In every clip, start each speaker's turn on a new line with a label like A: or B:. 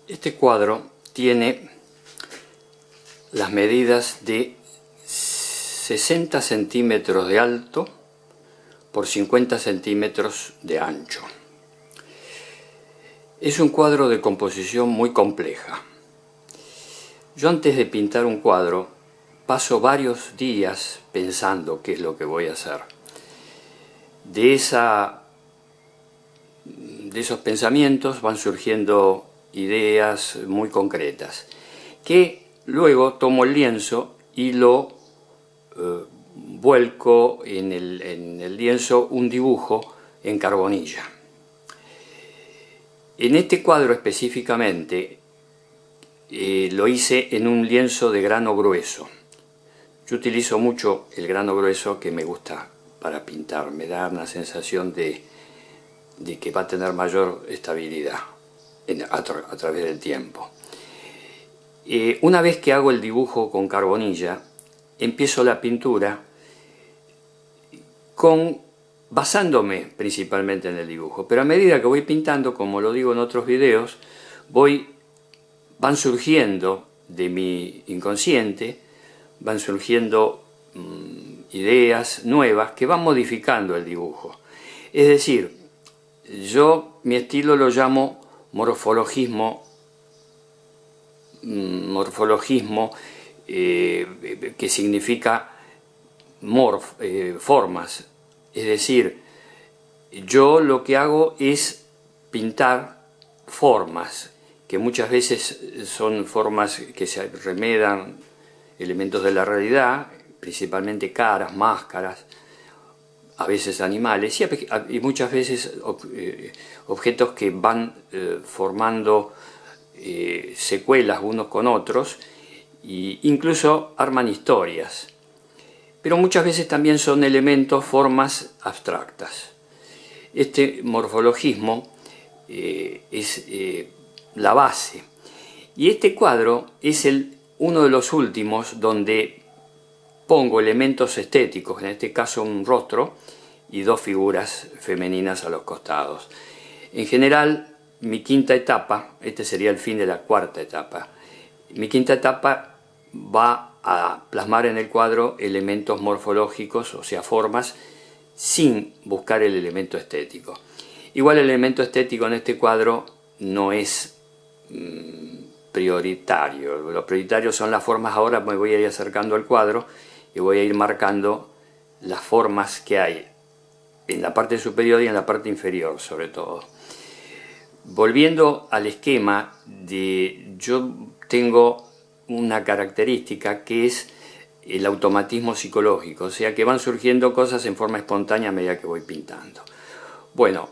A: Este cuadro tiene las medidas de 60 centímetros de alto por 50 centímetros de ancho. Es un cuadro de composición muy compleja. Yo antes de pintar un cuadro paso varios días pensando qué es lo que voy a hacer. De esos pensamientos van surgiendo ideas muy concretas, que luego tomo el lienzo y lo vuelco en el lienzo un dibujo en carbonilla. En este cuadro específicamente lo hice en un lienzo de grano grueso. Yo utilizo mucho el grano grueso, que me gusta para pintar, me da una sensación de que va a tener mayor estabilidad a través del tiempo. Una vez que hago el dibujo con carbonilla, empiezo la pintura basándome principalmente en el dibujo, pero a medida que voy pintando, como lo digo en otros videos, van surgiendo de mi inconsciente, van surgiendo ideas nuevas que van modificando el dibujo. Es decir, mi estilo lo llamo morfologismo, que significa formas. Es decir, yo lo que hago es pintar formas, que muchas veces son formas que se remedan elementos de la realidad, principalmente caras, máscaras, a veces animales, y muchas veces objetos que van formando secuelas unos con otros, e incluso arman historias. Pero muchas veces también son elementos, formas abstractas. Este morfologismo es la base. Y este cuadro es uno de los últimos donde pongo elementos estéticos, en este caso un rostro y dos figuras femeninas a los costados. En general, mi quinta etapa, este sería el fin de la cuarta etapa, mi quinta etapa va a plasmar en el cuadro elementos morfológicos, o sea, formas, sin buscar el elemento estético. Igual el elemento estético en este cuadro no es prioritario. Lo prioritario son las formas. Ahora me voy a ir acercando al cuadro y voy a ir marcando las formas que hay en la parte superior y en la parte inferior, sobre todo. Volviendo al esquema, yo tengo una característica que es el automatismo psicológico, o sea que van surgiendo cosas en forma espontánea a medida que voy pintando. Bueno,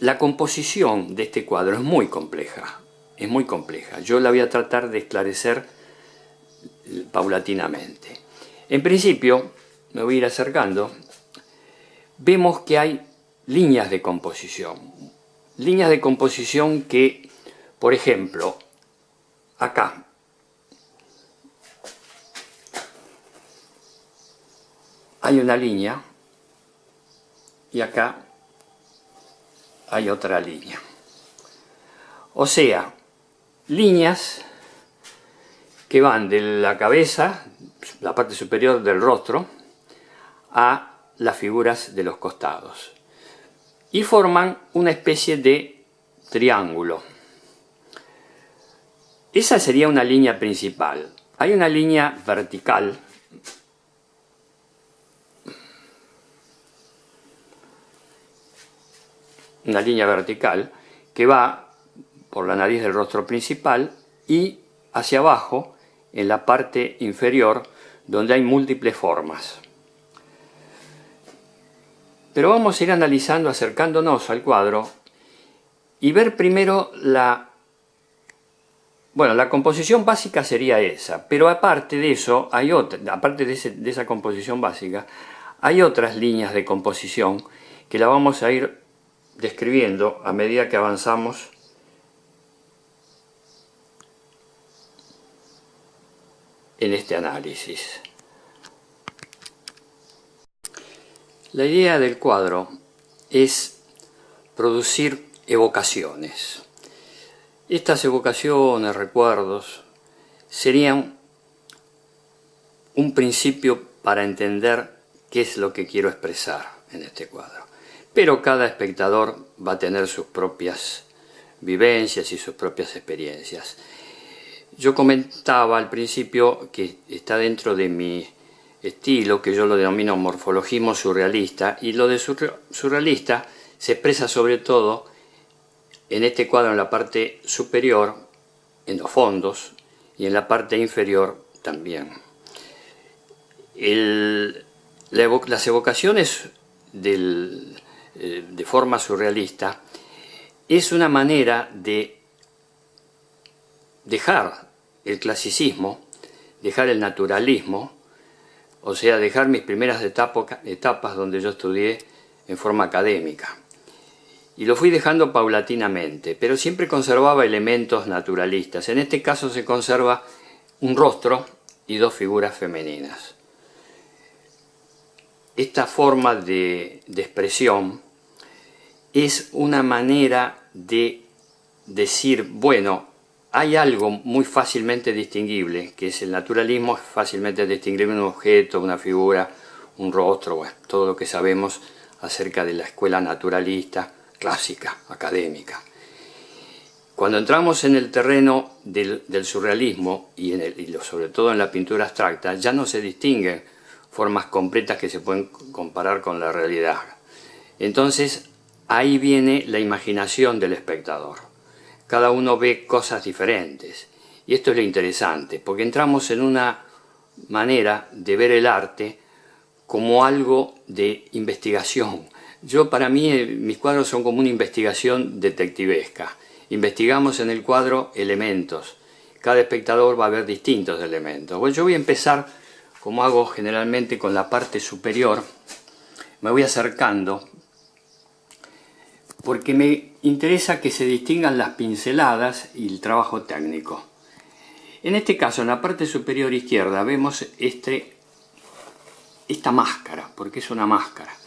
A: la composición de este cuadro es muy compleja, Yo la voy a tratar de esclarecer paulatinamente. En principio, me voy a ir acercando, vemos que hay líneas de composición que, por ejemplo, acá, hay una línea y acá hay otra línea. O sea, líneas que van de la cabeza, la parte superior del rostro, a las figuras de los costados. Y forman una especie de triángulo. Esa sería una línea principal. Hay una línea vertical, que va por la nariz del rostro principal y hacia abajo en la parte inferior, donde hay múltiples formas. Pero vamos a ir analizando, acercándonos al cuadro y ver primero la composición básica sería esa, pero aparte de eso hay aparte de esa composición básica, hay otras líneas de composición que la vamos a ir describiendo a medida que avanzamos en este análisis. La idea del cuadro es producir evocaciones. Estas evocaciones, recuerdos, serían un principio para entender qué es lo que quiero expresar en este cuadro. Pero cada espectador va a tener sus propias vivencias y sus propias experiencias. Yo comentaba al principio que está dentro de mi estilo, que yo lo denomino morfologismo surrealista, y lo de surrealista se expresa sobre todo en este cuadro en la parte superior, en los fondos, y en la parte inferior también. Las evocaciones de forma surrealista es una manera de dejar el clasicismo, dejar el naturalismo, o sea, dejar mis primeras etapas donde yo estudié en forma académica. Y lo fui dejando paulatinamente, pero siempre conservaba elementos naturalistas. En este caso se conserva un rostro y dos figuras femeninas. Esta forma de expresión es una manera de decir, bueno, hay algo muy fácilmente distinguible, que es el naturalismo, es fácilmente distinguible un objeto, una figura, un rostro, bueno, todo lo que sabemos acerca de la escuela naturalista, clásica, académica. Cuando entramos en el terreno del surrealismo, y sobre todo en la pintura abstracta, ya no se distinguen formas completas que se pueden comparar con la realidad. Entonces, ahí viene la imaginación del espectador. Cada uno ve cosas diferentes. Y esto es lo interesante, porque entramos en una manera de ver el arte como algo de investigación. Para mí, mis cuadros son como una investigación detectivesca. Investigamos en el cuadro elementos. Cada espectador va a ver distintos elementos. Bueno, yo voy a empezar, como hago generalmente, con la parte superior. Me voy acercando, porque me interesa que se distingan las pinceladas y el trabajo técnico. En este caso, en la parte superior izquierda, vemos esta máscara, porque es una máscara.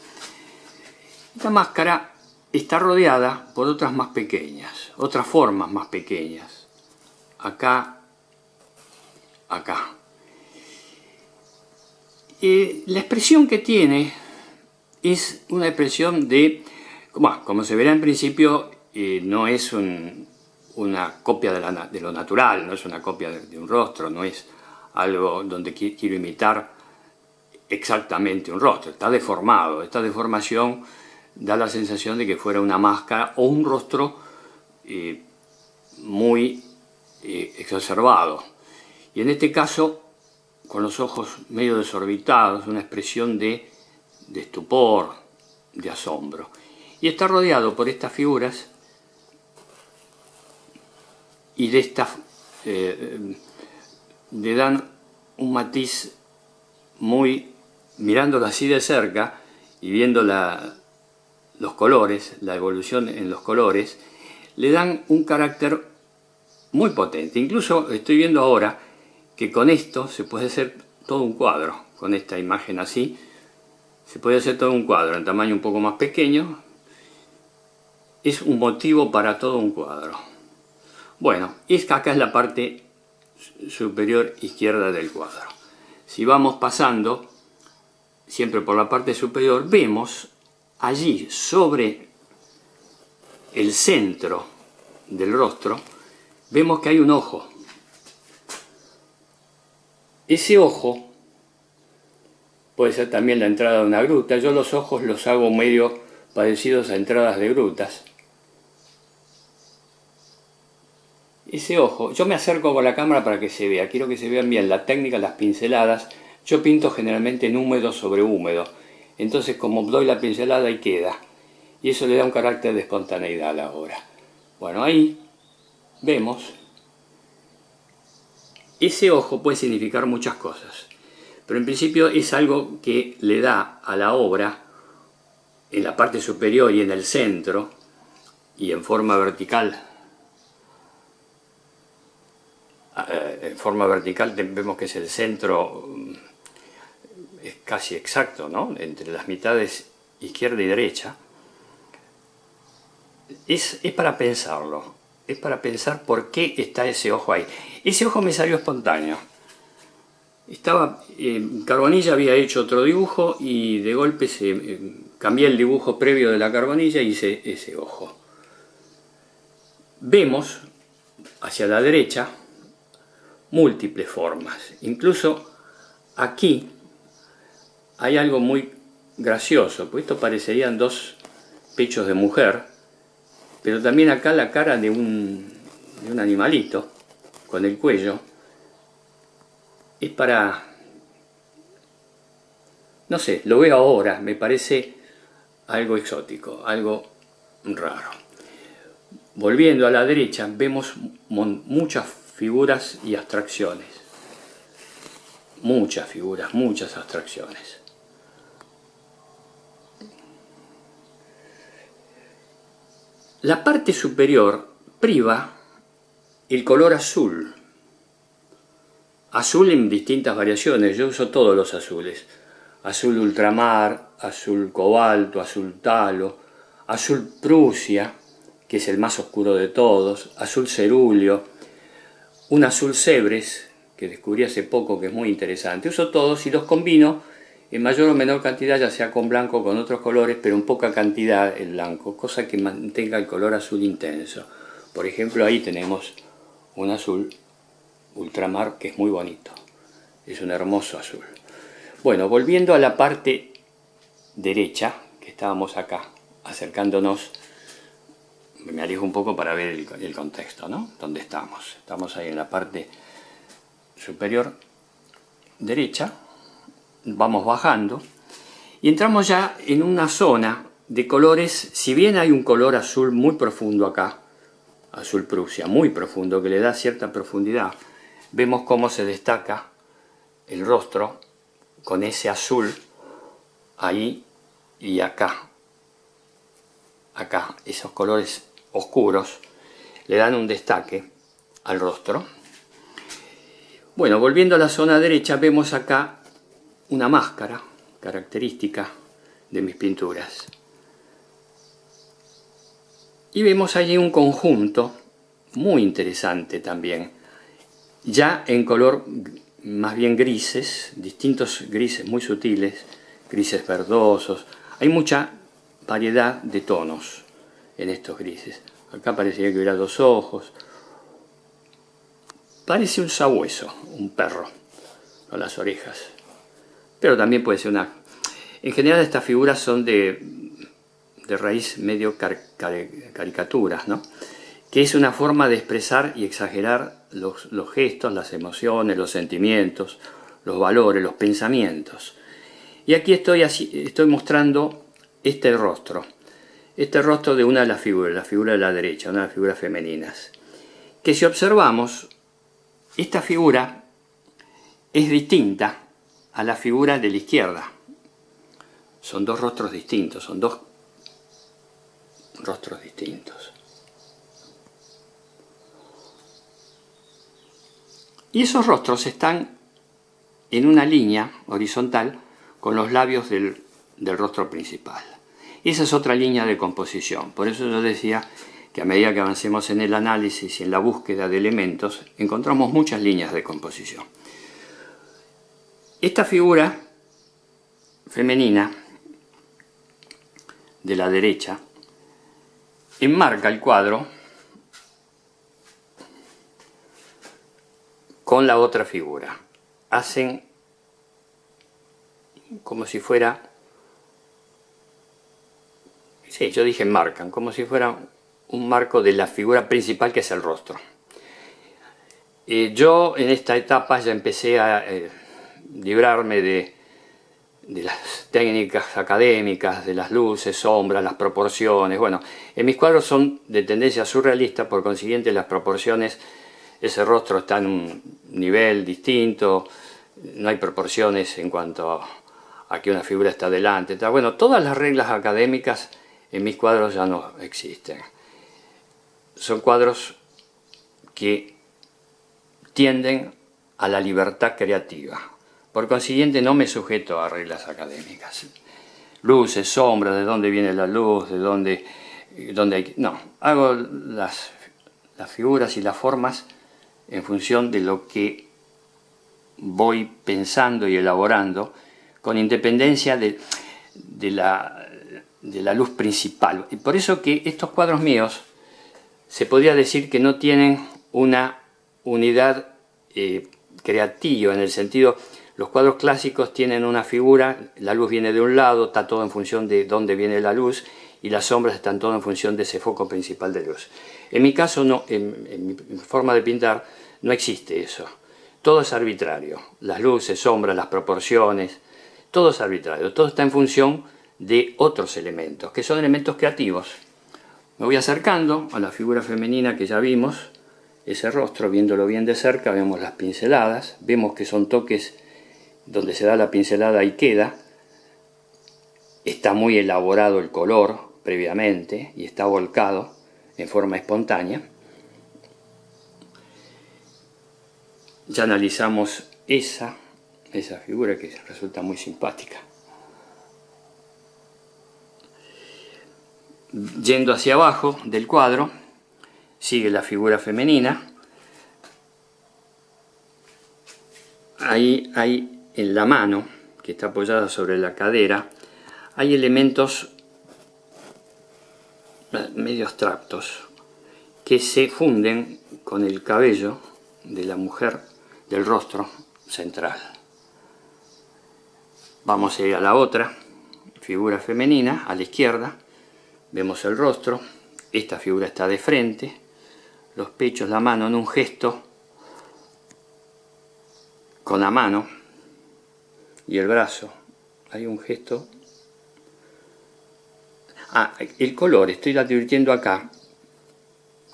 A: Esta máscara está rodeada por otras más pequeñas, otras formas más pequeñas. Acá, acá. La expresión que tiene es una expresión de, bueno, como se verá en principio, no es una copia de lo natural, no es una copia de un rostro, no es algo donde quiero imitar exactamente un rostro, está deformado. Esta deformación da la sensación de que fuera una máscara o un rostro muy exacerbado. Y en este caso, con los ojos medio desorbitados, una expresión de estupor, de asombro. Y está rodeado por estas figuras y de estas le dan un matiz muy, mirándolo así de cerca y viendo los colores, la evolución en los colores, le dan un carácter muy potente. Incluso estoy viendo ahora que con esto se puede hacer todo un cuadro, con esta imagen así, se puede hacer todo un cuadro en tamaño un poco más pequeño. Es un motivo para todo un cuadro. Bueno, acá es la parte superior izquierda del cuadro. Si vamos pasando, siempre por la parte superior, vemos allí sobre el centro del rostro, vemos que hay un ojo. Ese ojo puede ser también la entrada de una gruta. Yo los ojos los hago medio parecidos a entradas de grutas. Ese ojo, yo me acerco con la cámara para que se vea, quiero que se vean bien la técnica, las pinceladas. Yo pinto generalmente en húmedo sobre húmedo, entonces como doy la pincelada y queda, y eso le da un carácter de espontaneidad a la obra. Bueno, ahí vemos, ese ojo puede significar muchas cosas, pero en principio es algo que le da a la obra, en la parte superior y en el centro, y en forma vertical, vemos que es el centro, es casi exacto, ¿no? Entre las mitades izquierda y derecha. Es para pensarlo. es para pensar por qué está ese ojo ahí. Ese ojo me salió espontáneo. Carbonilla había hecho otro dibujo y de golpe cambié el dibujo previo de la Carbonilla y hice ese ojo. Vemos hacia la derecha múltiples formas. Incluso aquí hay algo muy gracioso, pues esto parecerían dos pechos de mujer, pero también acá la cara de un animalito con el cuello. Es para, no sé, lo veo ahora, me parece algo exótico, algo raro. Volviendo a la derecha, vemos muchas figuras y abstracciones. Muchas figuras, muchas abstracciones. La parte superior priva el color azul. Azul en distintas variaciones, yo uso todos los azules. Azul ultramar, azul cobalto, azul talo, azul Prusia, que es el más oscuro de todos, azul cerúleo, un azul Cebres, que descubrí hace poco que es muy interesante. Uso todos y los combino en mayor o menor cantidad, ya sea con blanco o con otros colores, pero en poca cantidad el blanco, cosa que mantenga el color azul intenso. Por ejemplo, ahí tenemos un azul ultramar que es muy bonito, es un hermoso azul. Bueno, volviendo a la parte derecha, que estábamos acá, acercándonos, me alejo un poco para ver el contexto, ¿no? ¿Dónde estamos? Estamos ahí en la parte superior derecha, vamos bajando y entramos ya en una zona de colores. Si bien hay un color azul muy profundo acá, azul Prusia, muy profundo, que le da cierta profundidad, vemos cómo se destaca el rostro con ese azul ahí y acá. Acá, esos colores oscuros le dan un destaque al rostro. Bueno, volviendo a la zona derecha, vemos acá una máscara característica de mis pinturas. Y vemos allí un conjunto muy interesante también, ya en color más bien grises, distintos grises muy sutiles, grises verdosos. Hay mucha variedad de tonos en estos grises. Acá parecería que hubiera dos ojos. Parece un sabueso, un perro, con las orejas. Pero también puede ser una... En general estas figuras son de raíz medio caricaturas, ¿no? Que es una forma de expresar y exagerar los gestos, las emociones, los sentimientos, los valores, los pensamientos. Y aquí estoy mostrando este rostro de una de las figuras, la figura de la derecha, una de las figuras femeninas, que si observamos, esta figura es distinta a la figura de la izquierda. Son dos rostros distintos, son dos rostros distintos. Y esos rostros están en una línea horizontal con los labios del rostro principal. Y esa es otra línea de composición. Por eso yo decía que a medida que avancemos en el análisis y en la búsqueda de elementos, encontramos muchas líneas de composición. Esta figura femenina de la derecha enmarca el cuadro con la otra figura. Hacen como si fuera... Sí, yo dije enmarcan, como si fuera un marco de la figura principal, que es el rostro. Yo en esta etapa ya empecé a librarme de las técnicas académicas, de las luces, sombras, las proporciones. Bueno, en mis cuadros son de tendencia surrealista, por consiguiente las proporciones, ese rostro está en un nivel distinto, no hay proporciones en cuanto a que una figura está delante. Bueno, todas las reglas académicas en mis cuadros ya no existen. Son cuadros que tienden a la libertad creativa. Por consiguiente no me sujeto a reglas académicas. Luces, sombras, de dónde viene la luz, de dónde hay... No, hago las las figuras y las formas en función de lo que voy pensando y elaborando, con independencia de la luz principal. Y por eso que estos cuadros míos se podría decir que no tienen una unidad creativa, en el sentido, los cuadros clásicos tienen una figura, la luz viene de un lado, está todo en función de dónde viene la luz, y las sombras están todo en función de ese foco principal de luz. En mi caso, no, en mi forma de pintar, no existe eso. Todo es arbitrario. Las luces, sombras, las proporciones, todo es arbitrario. Todo está en función de otros elementos, que son elementos creativos. Me voy acercando a la figura femenina que ya vimos, ese rostro, viéndolo bien de cerca, vemos las pinceladas, vemos que son toques donde se da la pincelada y queda. Está muy elaborado el color previamente y está volcado en forma espontánea. Ya analizamos esa figura que resulta muy simpática. Yendo hacia abajo del cuadro, sigue la figura femenina. Ahí hay en la mano, que está apoyada sobre la cadera, hay elementos medio abstractos que se funden con el cabello de la mujer, del rostro central. Vamos a ir a la otra figura femenina, a la izquierda. Vemos el rostro, esta figura está de frente, los pechos, la mano en un gesto con la mano y el brazo. Hay un gesto. El color, estoy advirtiendo acá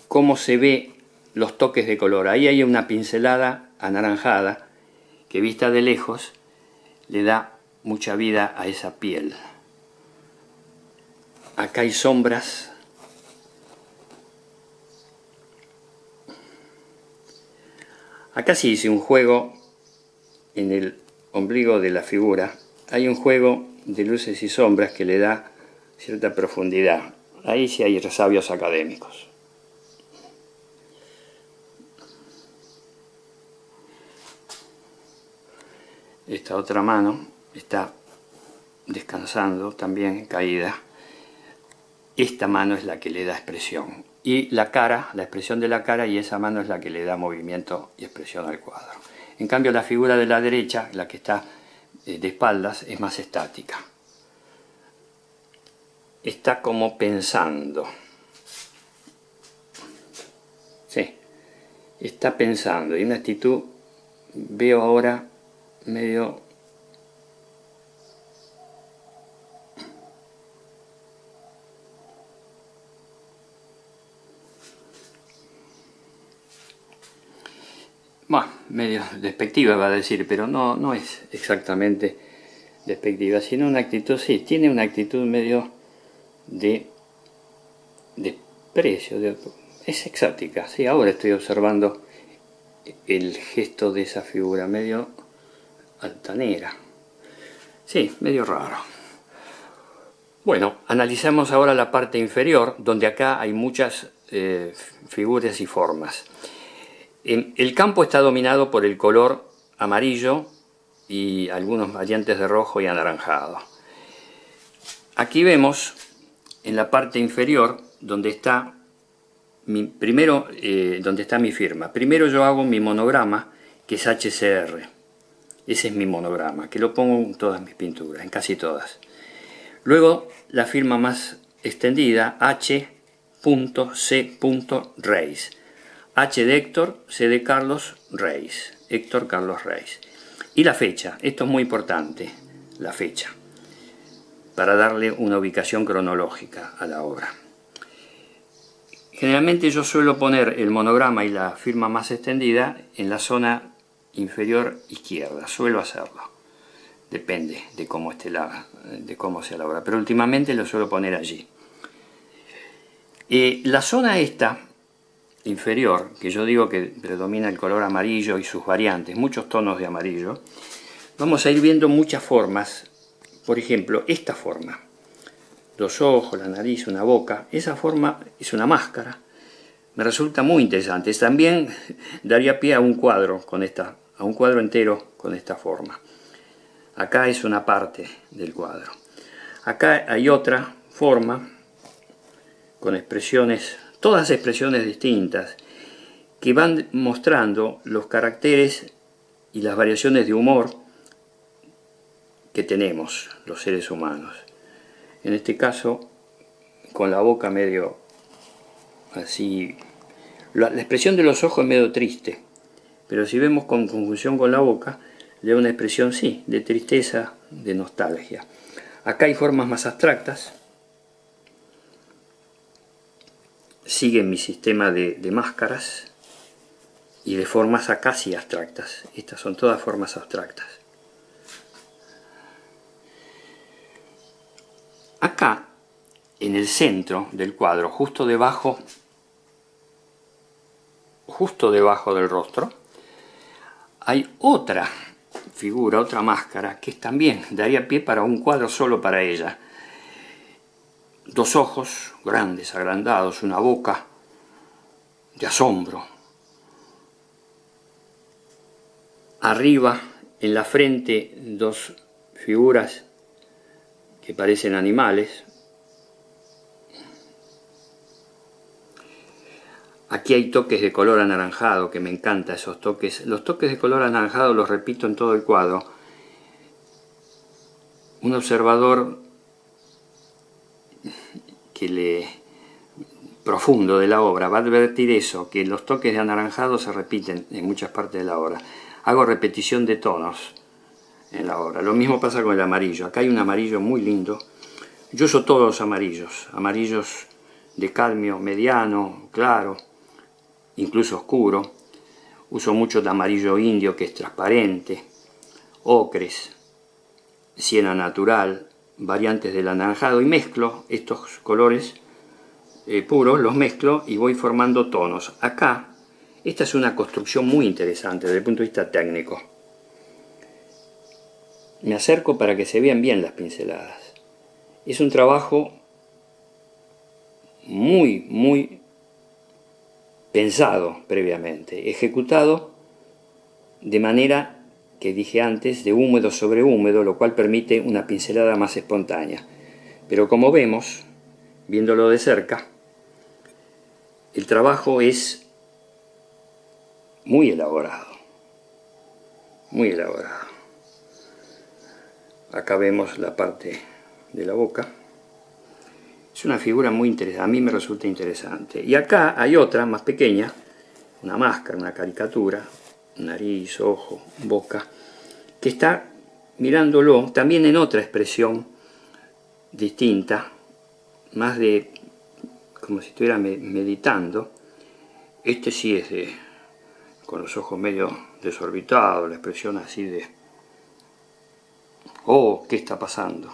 A: cómo se ve los toques de color. Ahí hay una pincelada anaranjada que, vista de lejos, le da mucha vida a esa piel. Acá hay sombras. Acá sí hice un juego en el ombligo de la figura. Hay un juego de luces y sombras que le da cierta profundidad. Ahí sí hay resabios académicos. Esta otra mano está descansando, también caída. Esta mano es la que le da expresión. Y la cara, la expresión de la cara, y esa mano es la que le da movimiento y expresión al cuadro. En cambio, la figura de la derecha, la que está de espaldas, es más estática. Está como pensando. Sí, está pensando. Y una actitud, veo ahora, medio... Bueno, medio despectiva va a decir, pero no es exactamente despectiva, sino una actitud, sí, tiene una actitud medio de desprecio, es exótica, sí, ahora estoy observando el gesto de esa figura, medio altanera, sí, medio raro. Bueno, analicemos ahora la parte inferior, donde acá hay muchas figuras y formas. El campo está dominado por el color amarillo y algunos variantes de rojo y anaranjado. Aquí vemos en la parte inferior donde está donde está mi firma. Primero yo hago mi monograma, que es HCR. Ese es mi monograma, que lo pongo en todas mis pinturas, en casi todas. Luego la firma más extendida, H.C. Reis. H de Héctor, C de Carlos, Reis. Héctor Carlos Reis. Y la fecha, esto es muy importante, la fecha, para darle una ubicación cronológica a la obra. Generalmente yo suelo poner el monograma y la firma más extendida en la zona inferior izquierda, suelo hacerlo. Depende de cómo sea la obra, pero últimamente lo suelo poner allí. La zona esta inferior, que yo digo que predomina el color amarillo y sus variantes, muchos tonos de amarillo, vamos a ir viendo muchas formas. Por ejemplo, esta forma, los ojos, la nariz, una boca, esa forma es una máscara. me resulta muy interesante. También daría pie a un cuadro entero con esta forma. Acá es una parte del cuadro. Acá hay otra forma con expresiones, todas expresiones distintas, que van mostrando los caracteres y las variaciones de humor que tenemos los seres humanos. En este caso, con la boca medio así, la expresión de los ojos es medio triste, pero si vemos con conjunción con la boca, le da una expresión, sí, de tristeza, de nostalgia. Acá hay formas más abstractas. Siguen mi sistema de máscaras y de formas acá sí abstractas. Estas son todas formas abstractas. Acá, en el centro del cuadro, justo debajo del rostro, hay otra figura, otra máscara, que también daría pie para un cuadro solo para ella. Dos ojos grandes, agrandados, una boca de asombro. Arriba, en la frente, dos figuras que parecen animales. Aquí hay toques de color anaranjado, que me encantan esos toques. Los toques de color anaranjado los repito en todo el cuadro. Un observador profundo de la obra va a advertir eso, que los toques de anaranjado se repiten en muchas partes de la obra. Hago repetición de tonos en la obra. Lo mismo pasa con el amarillo. Acá hay un amarillo muy lindo. Yo uso todos los amarillos. Amarillos de cadmio mediano, claro, incluso oscuro. Uso mucho de amarillo indio, que es transparente, ocres, siena natural, variantes del anaranjado, y mezclo estos colores puros, los mezclo y voy formando tonos. Acá, esta es una construcción muy interesante desde el punto de vista técnico. Me acerco para que se vean bien las pinceladas. Es un trabajo muy pensado previamente, ejecutado de manera que dije antes, de húmedo sobre húmedo, lo cual permite una pincelada más espontánea. Pero como vemos, viéndolo de cerca, el trabajo es muy elaborado, muy elaborado. Acá vemos la parte de la boca. Es una figura muy interesante, a mí me resulta interesante. Y acá hay otra más pequeña, una máscara, una caricatura, nariz, ojo, boca, que está mirándolo también en otra expresión distinta, más de como si estuviera meditando. Este sí es con los ojos medio desorbitados, la expresión así de oh, ¿qué está pasando?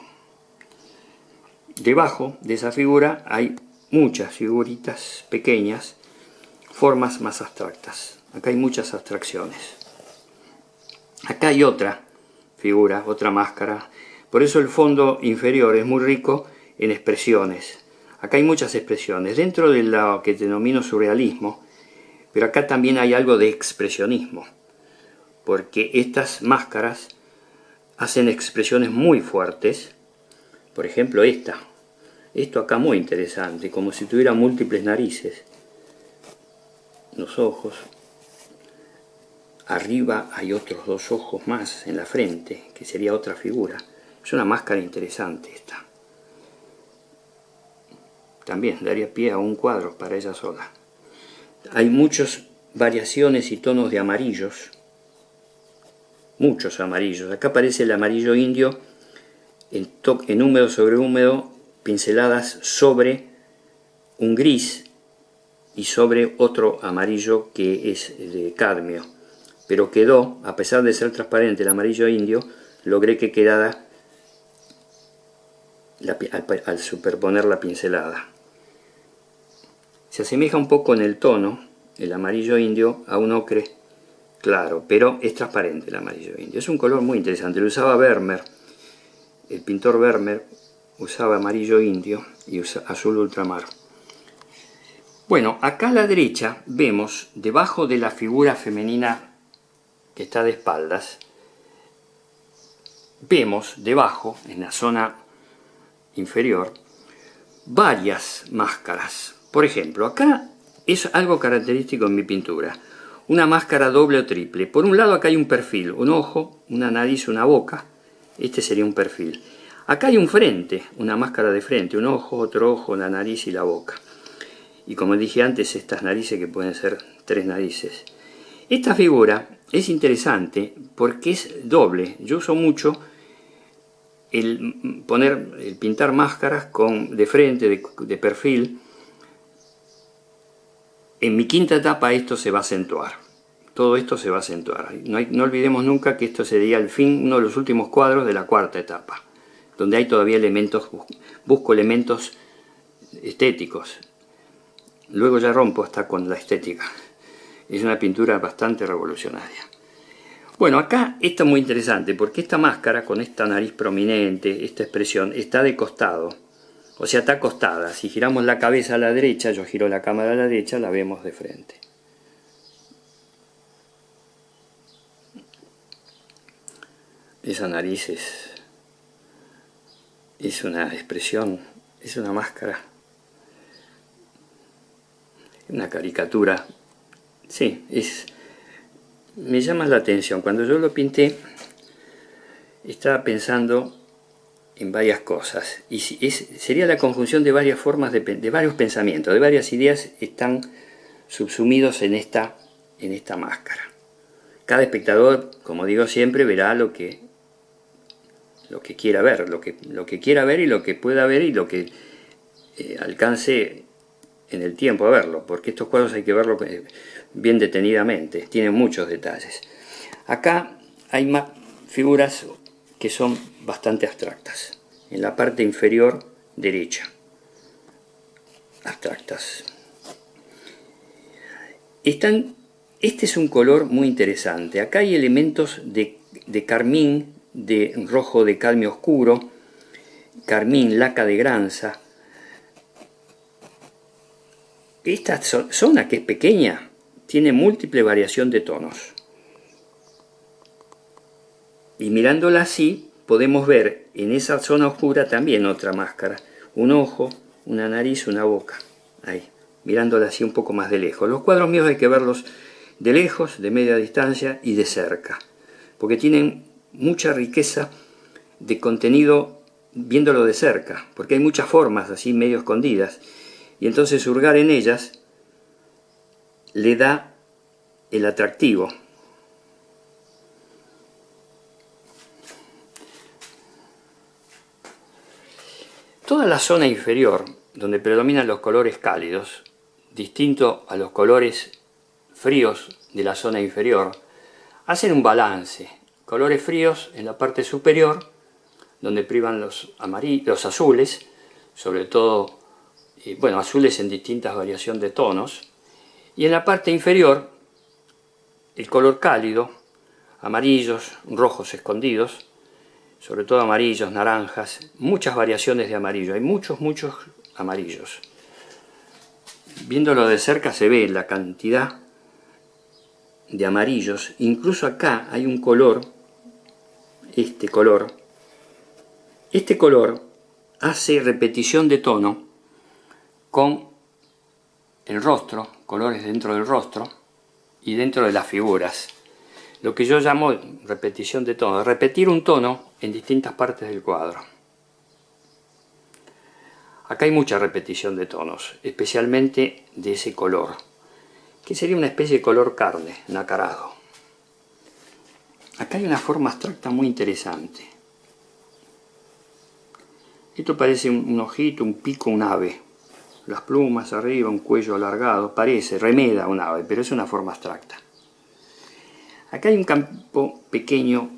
A: Debajo de esa figura hay muchas figuritas pequeñas, formas más abstractas. Acá hay muchas abstracciones. Acá hay otra figura, otra máscara. Por eso el fondo inferior es muy rico en expresiones. Acá hay muchas expresiones, dentro de lo que denomino surrealismo, pero acá también hay algo de expresionismo, porque estas máscaras hacen expresiones muy fuertes. Por ejemplo esto acá muy interesante, como si tuviera múltiples narices, los ojos. Arriba hay otros dos ojos más en la frente, que sería otra figura. Es una máscara interesante esta. También daría pie a un cuadro para ella sola. Hay muchas variaciones y tonos de amarillos. Muchos amarillos. Acá aparece el amarillo indio en húmedo sobre húmedo, pinceladas sobre un gris y sobre otro amarillo que es de cadmio. Pero quedó, a pesar de ser transparente el amarillo indio, logré que quedara al superponer la pincelada. Se asemeja un poco en el tono, el amarillo indio, a un ocre claro, pero es transparente el amarillo indio. Es un color muy interesante, lo usaba Vermeer, el pintor Vermeer usaba amarillo indio y azul ultramar. Bueno, acá a la derecha vemos, debajo de la figura femenina que está de espaldas, vemos debajo, en la zona inferior, varias máscaras. Por ejemplo, acá es algo característico en mi pintura, una máscara doble o triple. Por un lado acá hay un perfil, un ojo, una nariz, una boca. Este sería un perfil. Acá hay un frente, una máscara de frente, un ojo, otro ojo, la nariz y la boca. Y como dije antes, estas narices que pueden ser 3 narices. Esta figura es interesante porque es doble. Yo uso mucho el pintar máscaras de frente, de perfil. En mi quinta etapa esto se va a acentuar. Todo esto se va a acentuar. No olvidemos nunca que esto sería el fin, uno de los últimos cuadros de la cuarta etapa, donde hay todavía elementos, busco elementos estéticos. Luego ya rompo hasta con la estética. Es una pintura bastante revolucionaria. Bueno, acá esto es muy interesante porque esta máscara con esta nariz prominente, esta expresión, está de costado. O sea, está acostada. Si giramos la cabeza a la derecha, yo giro la cámara a la derecha, la vemos de frente. Esa nariz es una expresión, es una máscara. Una caricatura, sí, me llama la atención. Cuando yo lo pinté, estaba pensando en varias cosas, y sería la conjunción de varias formas, de varios pensamientos, de varias ideas están subsumidos en esta máscara. Cada espectador, como digo siempre, verá lo que quiera ver, lo que quiera ver y lo que pueda ver y lo que alcance en el tiempo a verlo, porque estos cuadros hay que verlos bien detenidamente, tienen muchos detalles. Acá hay más figuras que son bastante abstractas, en la parte inferior derecha, abstractas. Este es un color muy interesante. Acá hay elementos de carmín, de rojo de cadmio oscuro, carmín, laca de granza. Esta zona, que es pequeña, tiene múltiple variación de tonos. Y mirándola así, podemos ver en esa zona oscura también otra máscara. Un ojo, una nariz, una boca. Ahí, mirándola así un poco más de lejos. Los cuadros míos hay que verlos de lejos, de media distancia y de cerca, porque tienen mucha riqueza de contenido viéndolo de cerca, porque hay muchas formas así medio escondidas. Y entonces hurgar en ellas le da el atractivo. Toda la zona inferior, donde predominan los colores cálidos, distinto a los colores fríos de la zona inferior, hacen un balance. Colores fríos en la parte superior, donde privan los azules, sobre todo bueno, azules en distintas variaciones de tonos, y en la parte inferior el color cálido, amarillos, rojos escondidos, sobre todo amarillos, naranjas, muchas variaciones de amarillo, hay muchos amarillos. Viéndolo de cerca se ve la cantidad de amarillos, incluso acá hay un color, este color hace repetición de tono con el rostro, colores dentro del rostro y dentro de las figuras. Lo que yo llamo repetición de tono, repetir un tono en distintas partes del cuadro. Acá hay mucha repetición de tonos, especialmente de ese color, que sería una especie de color carne, nacarado. Acá hay una forma abstracta muy interesante. Esto parece un ojito, un pico, un ave. Las plumas arriba, un cuello alargado, parece, remeda un ave, pero es una forma abstracta. Acá hay un campo pequeño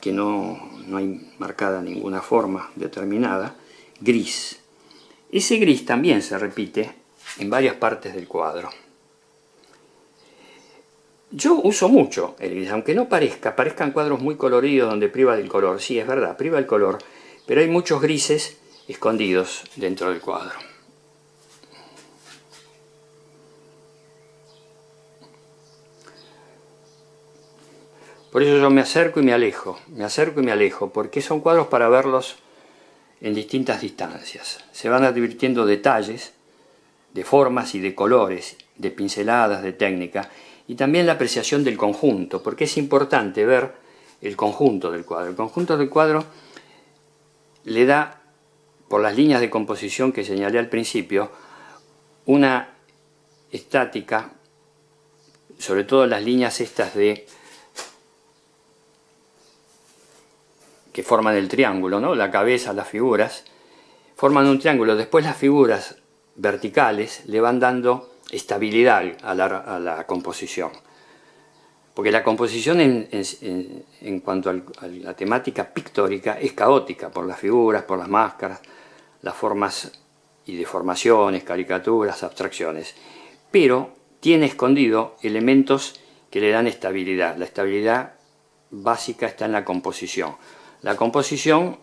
A: que no hay marcada ninguna forma determinada, gris. Ese gris también se repite en varias partes del cuadro. Yo uso mucho el gris, aunque no parezcan cuadros muy coloridos donde priva del color. Sí, es verdad, priva el color, pero hay muchos grises escondidos dentro del cuadro. Por eso yo me acerco y me alejo, porque son cuadros para verlos en distintas distancias. Se van advirtiendo detalles de formas y de colores, de pinceladas, de técnica, y también la apreciación del conjunto, porque es importante ver el conjunto del cuadro. El conjunto del cuadro le da, por las líneas de composición que señalé al principio, una estática, sobre todo las líneas estas que forman el triángulo, ¿no? La cabeza, las figuras, forman un triángulo. Después las figuras verticales le van dando estabilidad a la composición. Porque la composición en cuanto a la temática pictórica es caótica, por las figuras, por las máscaras, las formas y deformaciones, caricaturas, abstracciones. Pero tiene escondido elementos que le dan estabilidad. La estabilidad básica está en la composición. La composición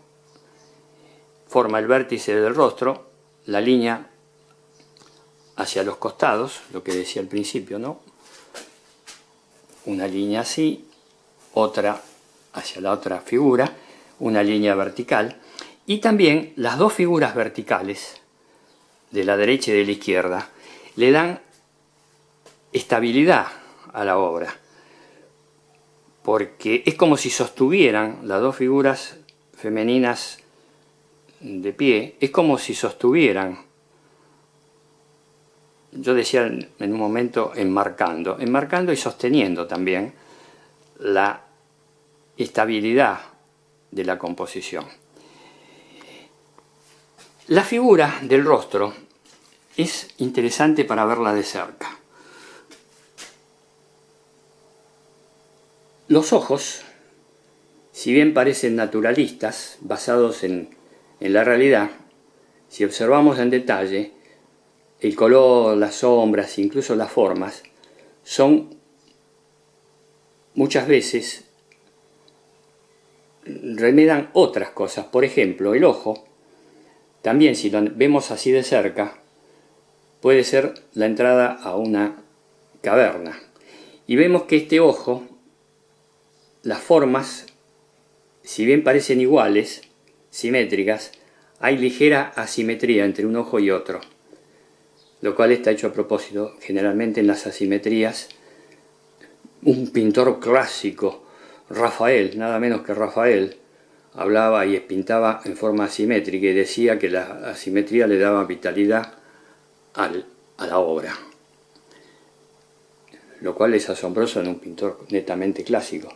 A: forma el vértice del rostro, la línea hacia los costados, lo que decía al principio, ¿no? Una línea así, otra hacia la otra figura, una línea vertical, y también las dos figuras verticales, de la derecha y de la izquierda, le dan estabilidad a la obra, porque es como si sostuvieran las dos figuras femeninas de pie, es como si sostuvieran, yo decía en un momento enmarcando y sosteniendo también la estabilidad de la composición. La figura del rostro es interesante para verla de cerca. Los ojos, si bien parecen naturalistas, basados en la realidad, si observamos en detalle, el color, las sombras, incluso las formas, son muchas veces remedan otras cosas. Por ejemplo, el ojo, también si lo vemos así de cerca, puede ser la entrada a una caverna. Y vemos que este ojo, las formas, si bien parecen iguales, simétricas, hay ligera asimetría entre un ojo y otro, lo cual está hecho a propósito. Generalmente en las asimetrías, un pintor clásico, Rafael, nada menos que Rafael, hablaba y pintaba en forma asimétrica y decía que la asimetría le daba vitalidad a la obra, lo cual es asombroso en un pintor netamente clásico.